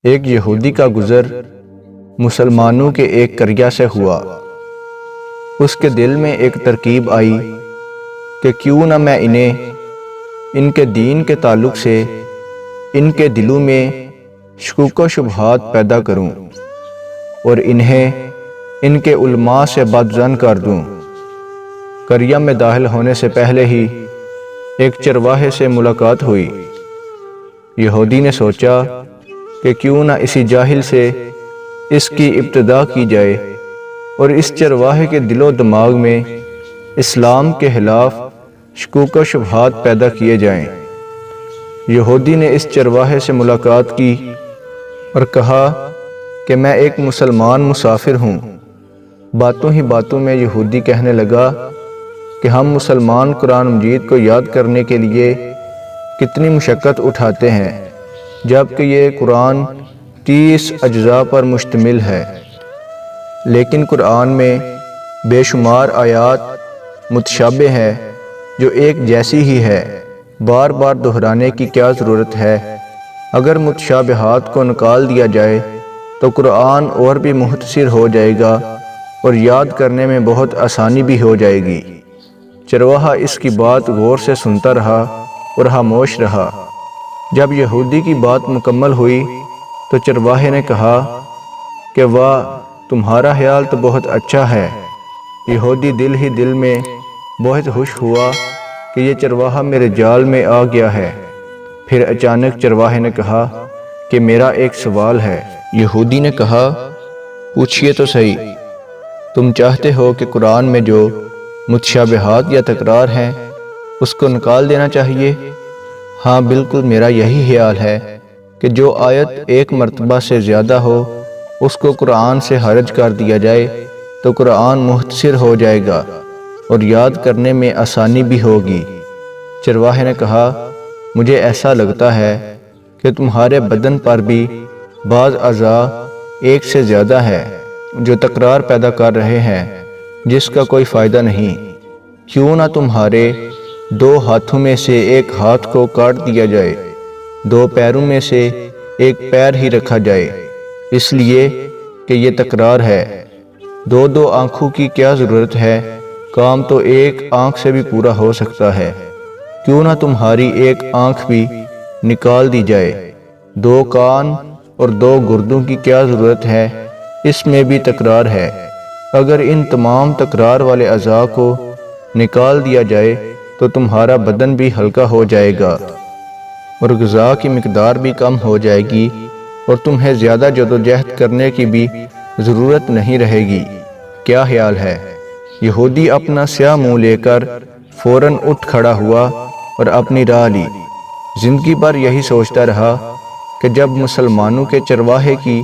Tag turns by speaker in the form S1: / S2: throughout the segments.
S1: ایک یہودی کا گزر مسلمانوں کے ایک قریہ سے ہوا۔ اس کے دل میں ایک ترکیب آئی کہ کیوں نہ میں انہیں ان کے دین کے تعلق سے ان کے دلوں میں شکوک و شبہات پیدا کروں اور انہیں ان کے علماء سے بدظن کر دوں۔ قریہ میں داخل ہونے سے پہلے ہی ایک چرواہے سے ملاقات ہوئی۔ یہودی نے سوچا کہ کیوں نہ اسی جاہل سے اس کی ابتدا کی جائے اور اس چرواہے کے دل و دماغ میں اسلام کے خلاف شکوک و شبہات پیدا کیے جائیں۔ یہودی نے اس چرواہے سے ملاقات کی اور کہا کہ میں ایک مسلمان مسافر ہوں۔ باتوں ہی باتوں میں یہودی کہنے لگا کہ ہم مسلمان قرآن مجید کو یاد کرنے کے لیے کتنی مشقت اٹھاتے ہیں، جبکہ یہ قرآن 30 اجزاء پر مشتمل ہے، لیکن قرآن میں بے شمار آیات متشابہ ہے جو ایک جیسی ہی ہے، بار بار دہرانے کی کیا ضرورت ہے؟ اگر متشابہات کو نکال دیا جائے تو قرآن اور بھی مختصر ہو جائے گا اور یاد کرنے میں بہت آسانی بھی ہو جائے گی۔ چرواہا اس کی بات غور سے سنتا رہا اور خاموش رہا۔ جب یہودی کی بات مکمل ہوئی تو چرواہے نے کہا کہ واہ، تمہارا خیال تو بہت اچھا ہے۔ یہودی دل ہی دل میں بہت خوش ہوا کہ یہ چرواہا میرے جال میں آ گیا ہے۔ پھر اچانک چرواہے نے کہا کہ میرا ایک سوال ہے۔ یہودی نے کہا پوچھئے تو صحیح، تم چاہتے ہو کہ قرآن میں جو متشابہات یا تکرار ہیں اس کو نکال دینا چاہیے؟ ہاں بالکل، میرا یہی خیال ہے کہ جو آیت ایک مرتبہ سے زیادہ ہو اس کو قرآن سے خارج کر دیا جائے تو قرآن مختصر ہو جائے گا اور یاد کرنے میں آسانی بھی ہوگی۔ چرواہے نے کہا مجھے ایسا لگتا ہے کہ تمہارے بدن پر بھی بعض اعضاء ایک سے زیادہ ہے جو تکرار پیدا کر رہے ہیں جس کا کوئی فائدہ نہیں۔ کیوں نہ تمہارے 2 ہاتھوں میں سے ایک ہاتھ کو کاٹ دیا جائے، 2 پیروں میں سے ایک پیر ہی رکھا جائے، اس لیے کہ یہ تکرار ہے۔ 2 آنکھوں کی کیا ضرورت ہے؟ کام تو ایک آنکھ سے بھی پورا ہو سکتا ہے۔ کیوں نہ تمہاری ایک آنکھ بھی نکال دی جائے؟ 2 کان اور 2 گردوں کی کیا ضرورت ہے؟ اس میں بھی تکرار ہے۔ اگر ان تمام تکرار والے اعضاء کو نکال دیا جائے تو تمہارا بدن بھی ہلکا ہو جائے گا اور غذا کی مقدار بھی کم ہو جائے گی اور تمہیں زیادہ جدوجہد کرنے کی بھی ضرورت نہیں رہے گی۔ کیا خیال ہے؟ یہودی اپنا سیاہ منہ لے کر فوراً اٹھ کھڑا ہوا اور اپنی راہ لی۔ زندگی بھر یہی سوچتا رہا کہ جب مسلمانوں کے چرواہے کی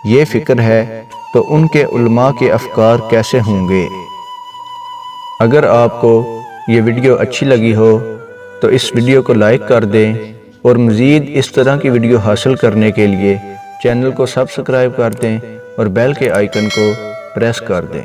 S1: یہ فکر ہے تو ان کے علماء کے افکار کیسے ہوں گے۔ اگر آپ کو یہ ویڈیو اچھی لگی ہو تو اس ویڈیو کو لائک کر دیں اور مزید اس طرح کی ویڈیو حاصل کرنے کے لیے چینل کو سبسکرائب کر دیں اور بیل کے آئیکن کو پریس کر دیں۔